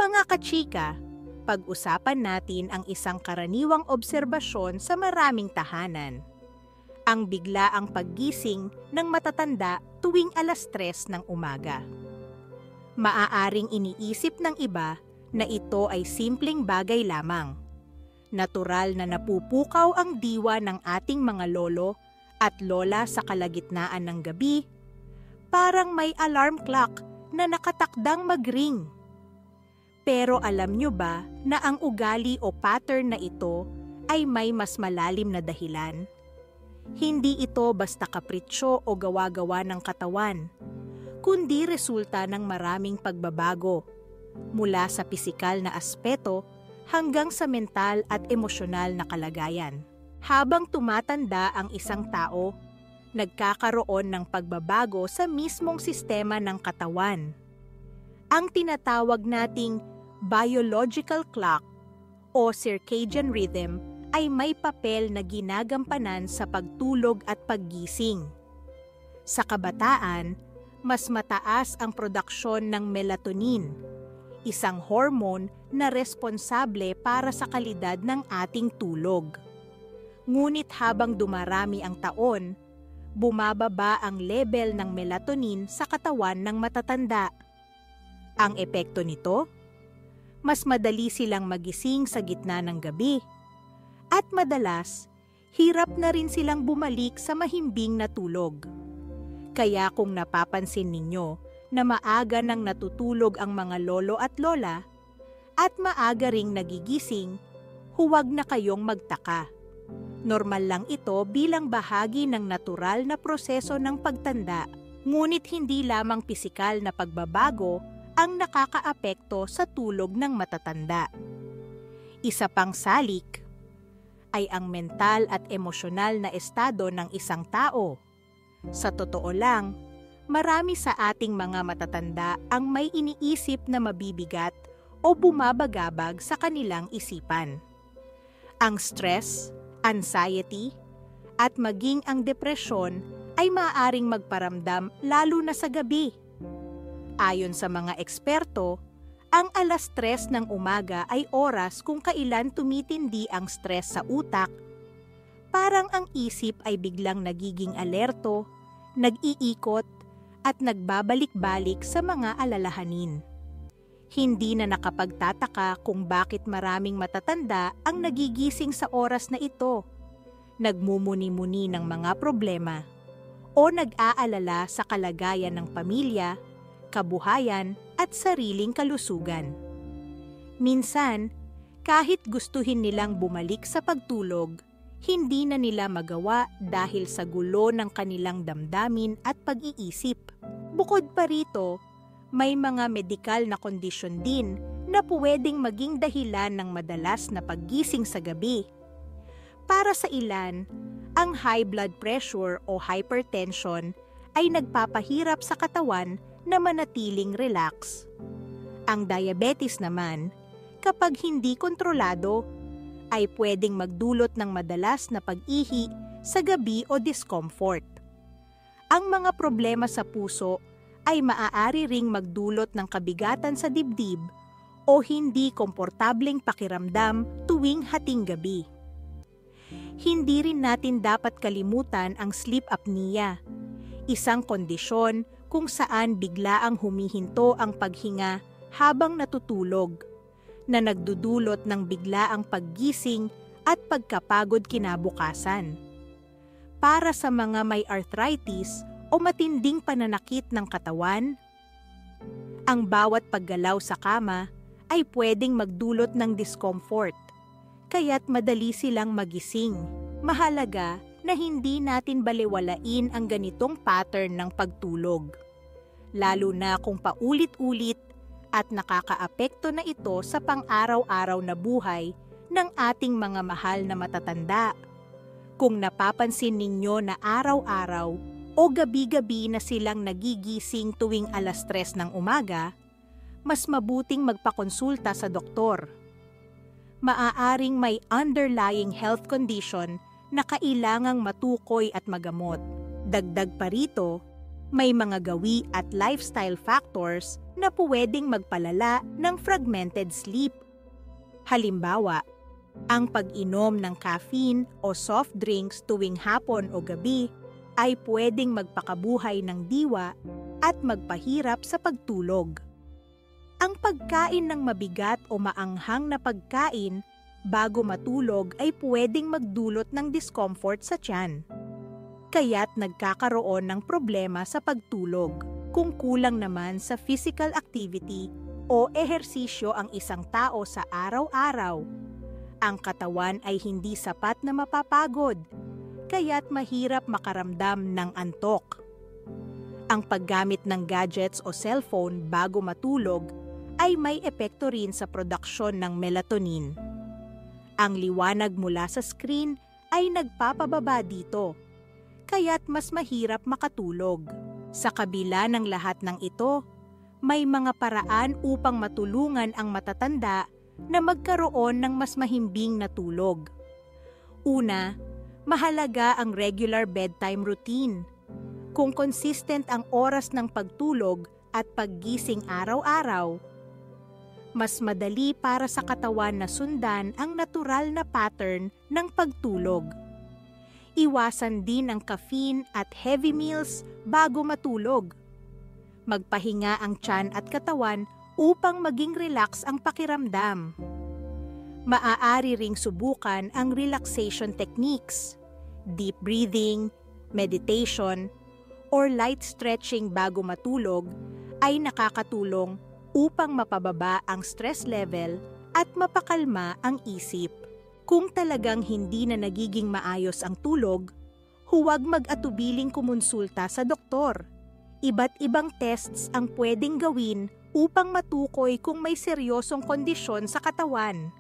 Mga kachika, pag-usapan natin ang isang karaniwang obserbasyon sa maraming tahanan. Ang biglaang paggising ng matatanda tuwing 3:00 ng umaga. Maaaring iniisip ng iba na ito ay simpleng bagay lamang. Natural na napupukaw ang diwa ng ating mga lolo at lola sa kalagitnaan ng gabi, parang may alarm clock na nakatakdang mag-ring. Pero alam nyo ba na ang ugali o pattern na ito ay may mas malalim na dahilan? Hindi ito basta kapritsyo o gawa-gawa ng katawan, kundi resulta ng maraming pagbabago, mula sa pisikal na aspeto hanggang sa mental at emosyonal na kalagayan. Habang tumatanda ang isang tao, nagkakaroon ng pagbabago sa mismong sistema ng katawan. Ang tinatawag nating biological clock o circadian rhythm ay may papel na ginagampanan sa pagtulog at paggising. Sa kabataan, mas mataas ang produksyon ng melatonin, isang hormone na responsable para sa kalidad ng ating tulog. Ngunit habang dumarami ang taon, bumababa ang level ng melatonin sa katawan ng matatanda. Ang epekto nito? Mas madali silang magising sa gitna ng gabi. At madalas, hirap na rin silang bumalik sa mahimbing na tulog. Kaya kung napapansin ninyo na maaga nang natutulog ang mga lolo at lola at maaga ring nagigising, huwag na kayong magtaka. Normal lang ito bilang bahagi ng natural na proseso ng pagtanda, ngunit hindi lamang pisikal na pagbabago ang nakakaapekto sa tulog ng matatanda. Isa pang salik ay ang mental at emosyonal na estado ng isang tao. Sa totoo lang, marami sa ating mga matatanda ang may iniisip na mabibigat o bumabagabag sa kanilang isipan. Ang stress, anxiety, at maging ang depresyon ay maaaring magparamdam lalo na sa gabi. Ayon sa mga eksperto, ang 3:00 ng umaga ay oras kung kailan tumitindi ang stress sa utak. Parang ang isip ay biglang nagiging alerto, nag-iikot, at nagbabalik-balik sa mga alalahanin. Hindi na nakapagtataka kung bakit maraming matatanda ang nagigising sa oras na ito, nagmumuni-muni ng mga problema, o nag-aalala sa kalagayan ng pamilya, kabuhayan at sariling kalusugan. Minsan, kahit gustuhin nilang bumalik sa pagtulog, hindi na nila magawa dahil sa gulo ng kanilang damdamin at pag-iisip. Bukod pa rito, may mga medikal na kondisyon din na pwedeng maging dahilan ng madalas na paggising sa gabi. Para sa ilan, ang high blood pressure o hypertension ay nagpapahirap sa katawan na manatiling relax. Ang diabetes naman, kapag hindi kontrolado, ay pwedeng magdulot ng madalas na pag-ihi sa gabi o discomfort. Ang mga problema sa puso ay maaari ring magdulot ng kabigatan sa dibdib o hindi komportableng pakiramdam tuwing hating gabi. Hindi rin natin dapat kalimutan ang sleep apnea, isang kondisyon kung saan biglaang humihinto ang paghinga habang natutulog, na nagdudulot ng biglaang paggising at pagkapagod kinabukasan. Para sa mga may arthritis o matinding pananakit ng katawan, ang bawat paggalaw sa kama ay pwedeng magdulot ng discomfort, kaya't madali silang magising. Mahalaga na hindi natin balewalain ang ganitong pattern ng pagtulog, lalo na kung paulit-ulit at nakakaapekto na ito sa pang-araw-araw na buhay ng ating mga mahal na matatanda. Kung napapansin ninyo na araw-araw o gabi-gabi na silang nagigising tuwing 3:00 ng umaga, mas mabuting magpakonsulta sa doktor. Maaaring may underlying health condition na kailangang matukoy at magamot. Dagdag pa rito, may mga gawi at lifestyle factors na pwedeng magpalala ng fragmented sleep. Halimbawa, ang pag-inom ng caffeine o soft drinks tuwing hapon o gabi ay pwedeng magpakabuhay ng diwa at magpahirap sa pagtulog. Ang pagkain ng mabigat o maanghang na pagkain bago matulog ay pwedeng magdulot ng discomfort sa tiyan. Kaya't nagkakaroon ng problema sa pagtulog kung kulang naman sa physical activity o ehersisyo ang isang tao sa araw-araw. Ang katawan ay hindi sapat na mapapagod, kaya't mahirap makaramdam ng antok. Ang paggamit ng gadgets o cellphone bago matulog ay may epekto rin sa produksyon ng melatonin. Ang liwanag mula sa screen ay nagpapababa dito, kaya't mas mahirap makatulog. Sa kabila ng lahat ng ito, may mga paraan upang matulungan ang matatanda na magkaroon ng mas mahimbing na tulog. Una, mahalaga ang regular bedtime routine. Kung consistent ang oras ng pagtulog at paggising araw-araw, mas madali para sa katawan na sundan ang natural na pattern ng pagtulog. Iwasan din ang caffeine at heavy meals bago matulog. Magpahinga ang tiyan at katawan upang maging relax ang pakiramdam. Maaari ring subukan ang relaxation techniques, deep breathing, meditation, or light stretching bago matulog ay nakakatulong upang mapababa ang stress level at mapakalma ang isip. Kung talagang hindi na nagiging maayos ang tulog, huwag mag-atubiling kumonsulta sa doktor. Iba't ibang tests ang pwedeng gawin upang matukoy kung may seryosong kondisyon sa katawan.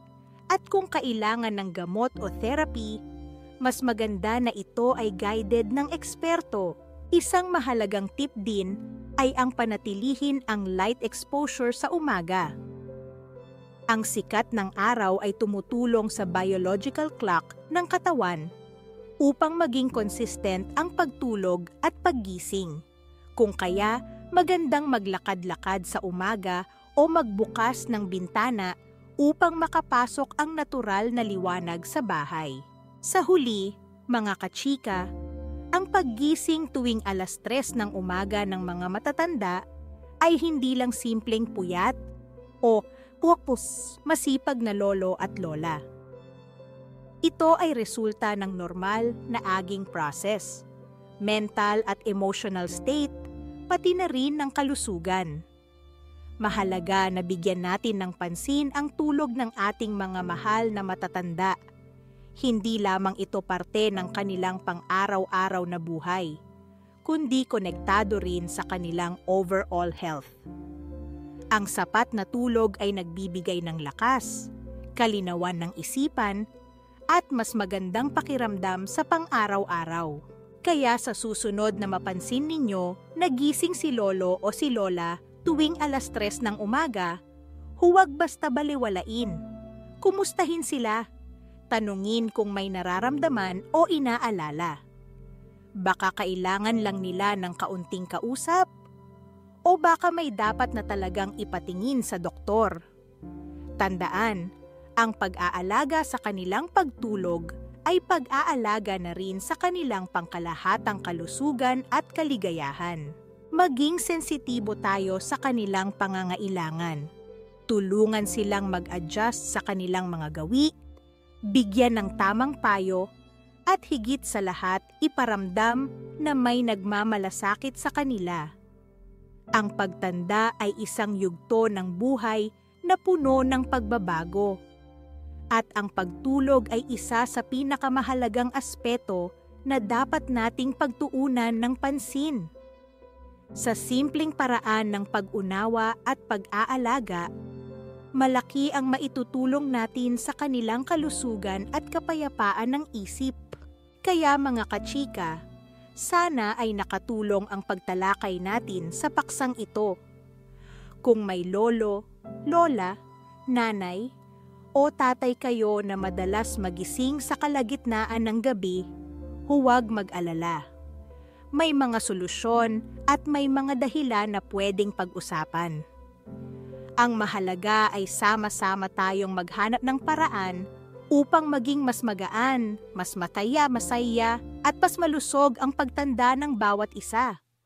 At kung kailangan ng gamot o therapy, mas maganda na ito ay guided ng eksperto. Isang mahalagang tip din ay ang panatilihin ang light exposure sa umaga. Ang sikat ng araw ay tumutulong sa biological clock ng katawan upang maging consistent ang pagtulog at paggising. Kung kaya, magandang maglakad-lakad sa umaga o magbukas ng bintana upang makapasok ang natural na liwanag sa bahay. Sa huli, mga kachika, ang paggising tuwing 3:00 ng umaga ng mga matatanda ay hindi lang simpleng puyat o masipag na lolo at lola. Ito ay resulta ng normal na aging process, mental at emotional state, pati na rin ng kalusugan. Mahalaga na bigyan natin ng pansin ang tulog ng ating mga mahal na matatanda. Hindi lamang ito parte ng kanilang pang-araw-araw na buhay, kundi konektado rin sa kanilang overall health. Ang sapat na tulog ay nagbibigay ng lakas, kalinawan ng isipan, at mas magandang pakiramdam sa pang-araw-araw. Kaya sa susunod na mapansin ninyo nagising si lolo o si lola tuwing 3:00 ng umaga, huwag basta balewalain. Kumustahin sila. Tanungin kung may nararamdaman o inaalala. Baka kailangan lang nila ng kaunting kausap o baka may dapat na talagang ipatingin sa doktor. Tandaan, ang pag-aalaga sa kanilang pagtulog ay pag-aalaga na rin sa kanilang pangkalahatang kalusugan at kaligayahan. Maging sensitibo tayo sa kanilang pangangailangan. Tulungan silang mag-adjust sa kanilang mga gawi, bigyan ng tamang payo, at higit sa lahat iparamdam na may nagmamalasakit sa kanila. Ang pagtanda ay isang yugto ng buhay na puno ng pagbabago. At ang pagtulog ay isa sa pinakamahalagang aspeto na dapat nating pagtuunan ng pansin. Sa simpleng paraan ng pag-unawa at pag-aalaga, malaki ang maitutulong natin sa kanilang kalusugan at kapayapaan ng isip. Kaya mga kachika, sana ay nakatulong ang pagtalakay natin sa paksang ito. Kung may lolo, lola, nanay, o tatay kayo na madalas magising sa kalagitnaan ng gabi, huwag mag-alala. May mga solusyon at may mga dahilan na pwedeng pag-usapan. Ang mahalaga ay sama-sama tayong maghanap ng paraan upang maging mas magaan, mas masaya, at mas malusog ang pagtanda ng bawat isa.